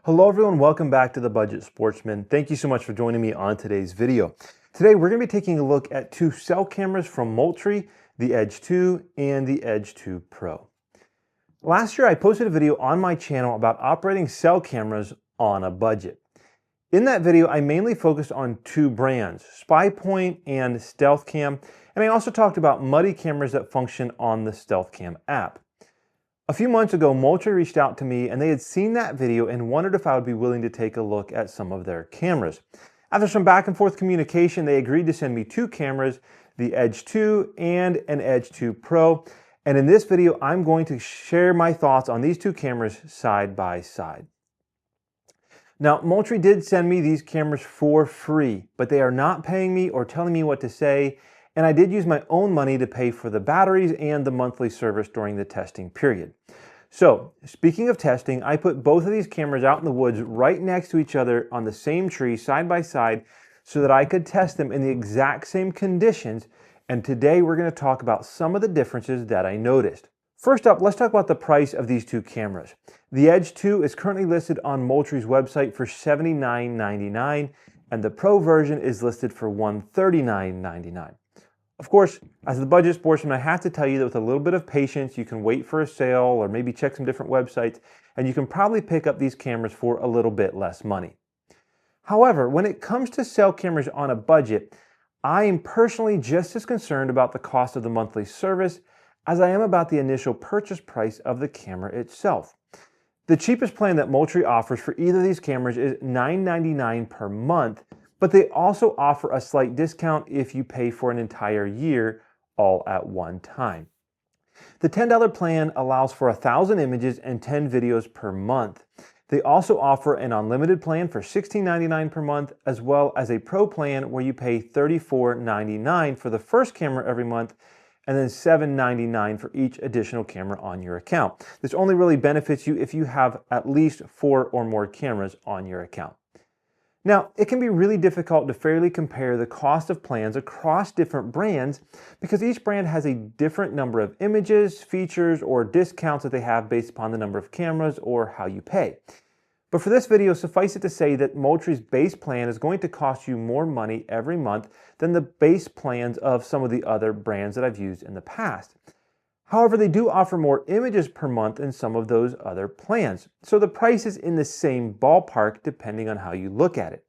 Hello everyone, welcome back to The Budget Sportsman. Thank you so much for joining me on today's video. Today we're going to be taking a look at two cell cameras from Moultrie, the Edge 2 and the Edge 2 Pro. Last year I posted a video on my channel about operating cell cameras on a budget. In that video I mainly focused on two brands, SpyPoint and StealthCam, and I also talked about muddy cameras that function on the StealthCam app. A few months ago, Moultrie reached out to me and they had seen that video and wondered if I would be willing to take a look at some of their cameras. After some back and forth communication, they agreed to send me two cameras, the Edge 2 and an Edge 2 Pro. And in this video, I'm going to share my thoughts on these two cameras side by side. Now, Moultrie did send me these cameras for free, but they are not paying me or telling me what to say. And I did use my own money to pay for the batteries and the monthly service during the testing period. So, speaking of testing, I put both of these cameras out in the woods right next to each other on the same tree, side by side, so that I could test them in the exact same conditions. And today we're going to talk about some of the differences that I noticed. First up, let's talk about the price of these two cameras. The Edge 2 is currently listed on Moultrie's website for $79.99, and the Pro version is listed for $139.99. Of course, as the budget sportsman, I have to tell you that with a little bit of patience, you can wait for a sale or maybe check some different websites, and you can probably pick up these cameras for a little bit less money. However, when it comes to cell cameras on a budget, I am personally just as concerned about the cost of the monthly service as I am about the initial purchase price of the camera itself. The cheapest plan that Moultrie offers for either of these cameras is $9.99 per month, but they also offer a slight discount if you pay for an entire year all at one time. The $10 plan allows for 1,000 images and 10 videos per month. They also offer an unlimited plan for $16.99 per month, as well as a Pro plan where you pay $34.99 for the first camera every month and then $7.99 for each additional camera on your account. This only really benefits you if you have at least 4 or more cameras on your account. Now, it can be really difficult to fairly compare the cost of plans across different brands because each brand has a different number of images, features, or discounts that they have based upon the number of cameras or how you pay. But for this video, suffice it to say that Moultrie's base plan is going to cost you more money every month than the base plans of some of the other brands that I've used in the past. However, they do offer more images per month than some of those other plans. So the price is in the same ballpark depending on how you look at it.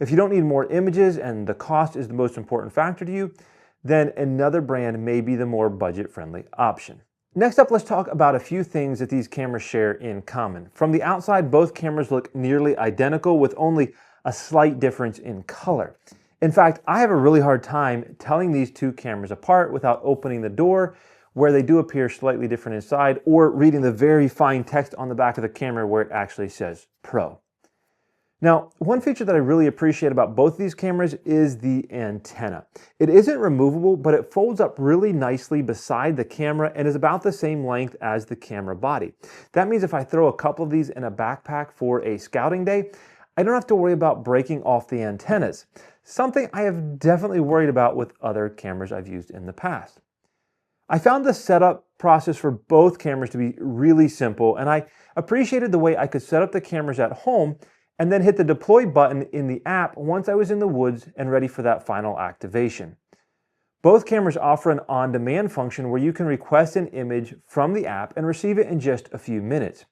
If you don't need more images and the cost is the most important factor to you, then another brand may be the more budget-friendly option. Next up, let's talk about a few things that these cameras share in common. From the outside, both cameras look nearly identical with only a slight difference in color. In fact, I have a really hard time telling these two cameras apart without opening the door, where they do appear slightly different inside, or reading the very fine text on the back of the camera where it actually says Pro. Now, one feature that I really appreciate about both of these cameras is the antenna. It isn't removable, but it folds up really nicely beside the camera and is about the same length as the camera body. That means if I throw a couple of these in a backpack for a scouting day, I don't have to worry about breaking off the antennas, something I have definitely worried about with other cameras I've used in the past. I found the setup process for both cameras to be really simple, and I appreciated the way I could set up the cameras at home and then hit the deploy button in the app once I was in the woods and ready for that final activation. Both cameras offer an on-demand function where you can request an image from the app and receive it in just a few minutes.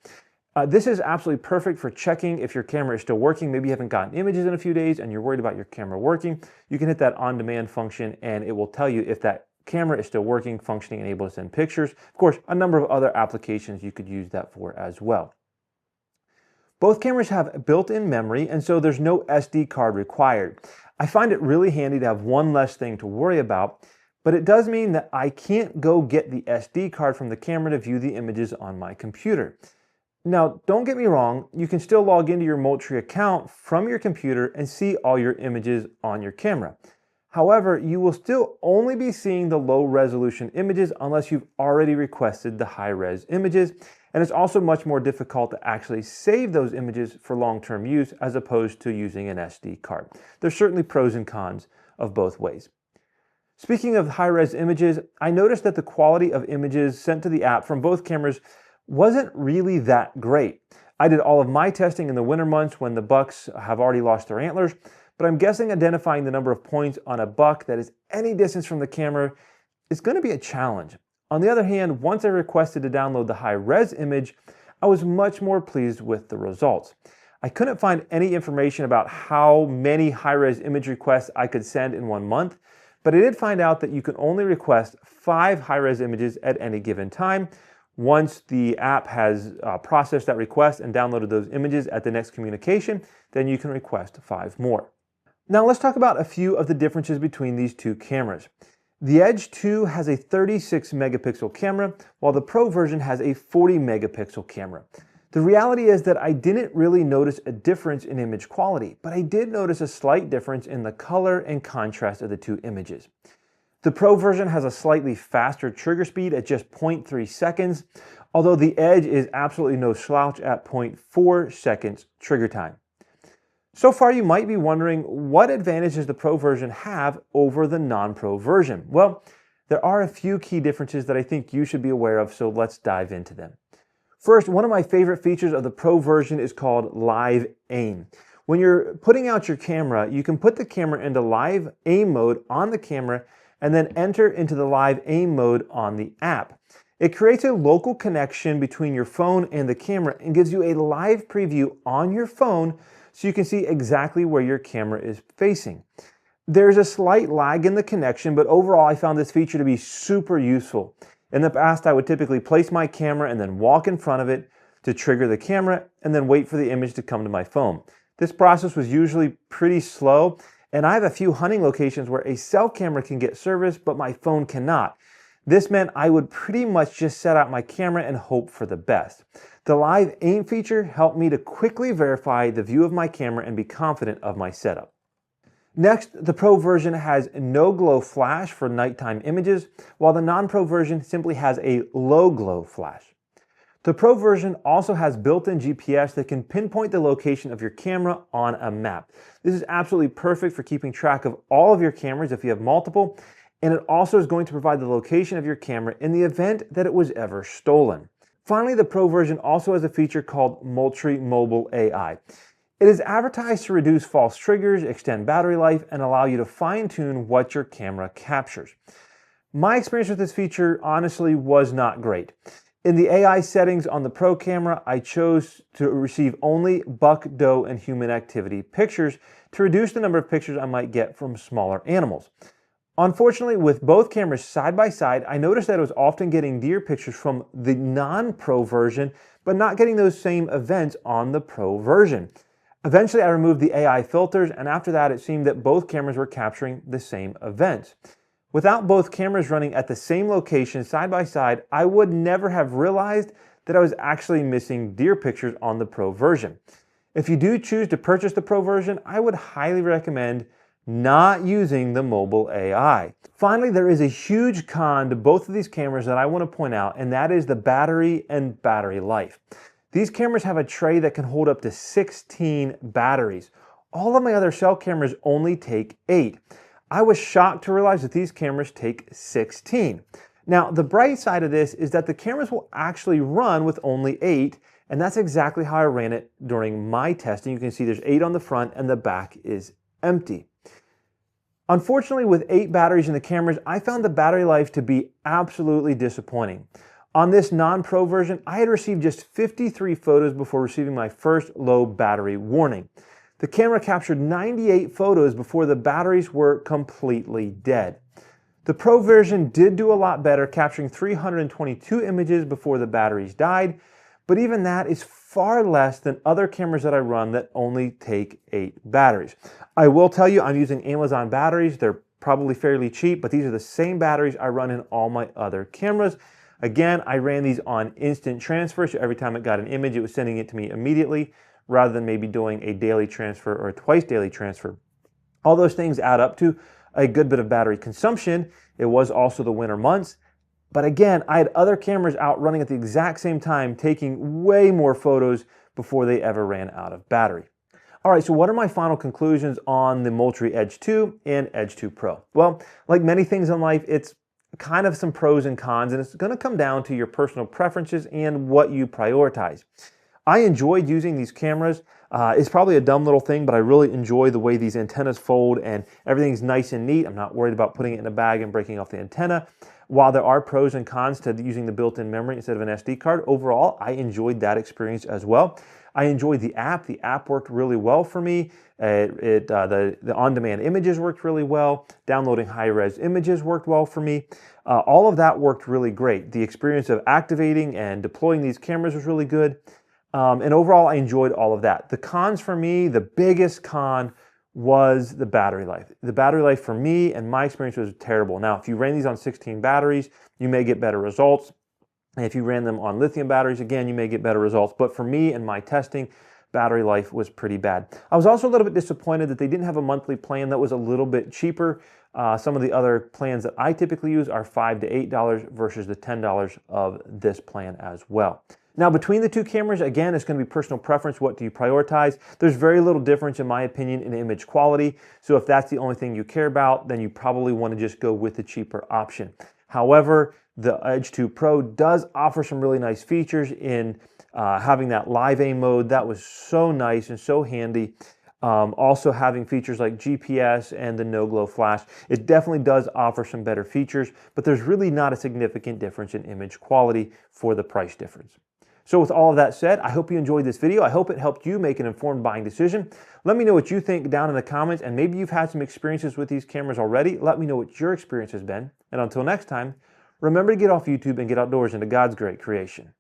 This is absolutely perfect for checking if your camera is still working. Maybe you haven't gotten images in a few days and you're worried about your camera working. You can hit that on-demand function and it will tell you if that camera is still working, functioning, and able to send pictures. Of course, a number of other applications you could use that for as well. Both cameras have built-in memory, and so there's no SD card required. I find it really handy to have one less thing to worry about, but it does mean that I can't go get the SD card from the camera to view the images on my computer. Now, don't get me wrong, you can still log into your Moultrie account from your computer and see all your images on your camera. However, you will still only be seeing the low-resolution images unless you've already requested the high-res images, and it's also much more difficult to actually save those images for long-term use as opposed to using an SD card. There's certainly pros and cons of both ways. Speaking of high-res images, I noticed that the quality of images sent to the app from both cameras wasn't really that great. I did all of my testing in the winter months when the bucks have already lost their antlers, but I'm guessing identifying the number of points on a buck that is any distance from the camera is going to be a challenge. On the other hand, once I requested to download the high-res image, I was much more pleased with the results. I couldn't find any information about how many high-res image requests I could send in 1 month, but I did find out that you can only request 5 high-res images at any given time. Once the app has processed that request and downloaded those images at the next communication, then you can request 5 more. Now let's talk about a few of the differences between these two cameras. The Edge 2 has a 36 megapixel camera, while the Pro version has a 40 megapixel camera. The reality is that I didn't really notice a difference in image quality, but I did notice a slight difference in the color and contrast of the two images. The Pro version has a slightly faster trigger speed at just 0.3 seconds, although the Edge is absolutely no slouch at 0.4 seconds trigger time. So far, you might be wondering, what advantage does the Pro version have over the non-Pro version? Well, there are a few key differences that I think you should be aware of, so let's dive into them. First, one of my favorite features of the Pro version is called Live Aim. When you're putting out your camera, you can put the camera into Live Aim mode on the camera and then enter into the Live Aim mode on the app. It creates a local connection between your phone and the camera and gives you a live preview on your phone so you can see exactly where your camera is facing. There's a slight lag in the connection, but overall I found this feature to be super useful. In the past, I would typically place my camera and then walk in front of it to trigger the camera and then wait for the image to come to my phone. This process was usually pretty slow, and I have a few hunting locations where a cell camera can get service, but my phone cannot. This meant I would pretty much just set out my camera and hope for the best. The Live Aim feature helped me to quickly verify the view of my camera and be confident of my setup. Next, the Pro version has no glow flash for nighttime images, while the non-Pro version simply has a low glow flash. The Pro version also has built-in GPS that can pinpoint the location of your camera on a map. This is absolutely perfect for keeping track of all of your cameras if you have multiple, and it also is going to provide the location of your camera in the event that it was ever stolen. Finally, the Pro version also has a feature called Moultrie Mobile AI. It is advertised to reduce false triggers, extend battery life, and allow you to fine-tune what your camera captures. My experience with this feature honestly was not great. In the AI settings on the Pro camera, I chose to receive only buck, doe, and human activity pictures to reduce the number of pictures I might get from smaller animals. Unfortunately, with both cameras side by side, I noticed that I was often getting deer pictures from the non-Pro version, but not getting those same events on the Pro version. Eventually, I removed the AI filters, and after that, it seemed that both cameras were capturing the same events. Without both cameras running at the same location side by side, I would never have realized that I was actually missing deer pictures on the Pro version. If you do choose to purchase the Pro version, I would highly recommend not using the mobile AI. Finally, there is a huge con to both of these cameras that I want to point out, and that is the battery and battery life. These cameras have a tray that can hold up to 16 batteries. All of my other cell cameras only take 8. I was shocked to realize that these cameras take 16. Now, the bright side of this is that the cameras will actually run with only 8, and that's exactly how I ran it during my testing. You can see there's 8 on the front and the back is empty. Unfortunately, with 8 batteries in the cameras, I found the battery life to be absolutely disappointing. On this non-Pro version, I had received just 53 photos before receiving my first low battery warning. The camera captured 98 photos before the batteries were completely dead. The Pro version did do a lot better, capturing 322 images before the batteries died, but even that is far less than other cameras that I run that only take 8 batteries. I will tell you, I'm using Amazon batteries. They're probably fairly cheap, but these are the same batteries I run in all my other cameras. Again, I ran these on instant transfer, so every time it got an image, it was sending it to me immediately, rather than maybe doing a daily transfer or a twice daily transfer. All those things add up to a good bit of battery consumption. It was also the winter months. But again, I had other cameras out running at the exact same time, taking way more photos before they ever ran out of battery. All right, so what are my final conclusions on the Moultrie Edge 2 and Edge 2 Pro? Well, like many things in life, it's kind of some pros and cons, and it's going to come down to your personal preferences and what you prioritize. I enjoyed using these cameras. It's probably a dumb little thing, but I really enjoy the way these antennas fold and everything's nice and neat. I'm not worried about putting it in a bag and breaking off the antenna. While there are pros and cons to using the built-in memory instead of an SD card, overall, I enjoyed that experience as well. I enjoyed the app. The app worked really well for me. The on-demand images worked really well. Downloading high-res images worked well for me. All of that worked really great. The experience of activating and deploying these cameras was really good. And overall, I enjoyed all of that. The cons for me, the biggest con was the battery life. The battery life for me and my experience was terrible. Now, if you ran these on 16 batteries, you may get better results. And if you ran them on lithium batteries, again, you may get better results. But for me and my testing, battery life was pretty bad. I was also a little bit disappointed that they didn't have a monthly plan that was a little bit cheaper. Some of the other plans that I typically use are $5 to $8 versus the $10 of this plan as well. Now, between the two cameras, again, it's going to be personal preference. What do you prioritize? There's very little difference, in my opinion, in image quality. So if that's the only thing you care about, then you probably want to just go with the cheaper option. However, the Edge 2 Pro does offer some really nice features in having that live aim mode. That was so nice and so handy. Also having features like GPS and the no-glow flash. It definitely does offer some better features, but there's really not a significant difference in image quality for the price difference. So with all of that said, I hope you enjoyed this video. I hope it helped you make an informed buying decision. Let me know what you think down in the comments, and maybe you've had some experiences with these cameras already. Let me know what your experience has been. And until next time, remember to get off YouTube and get outdoors into God's great creation.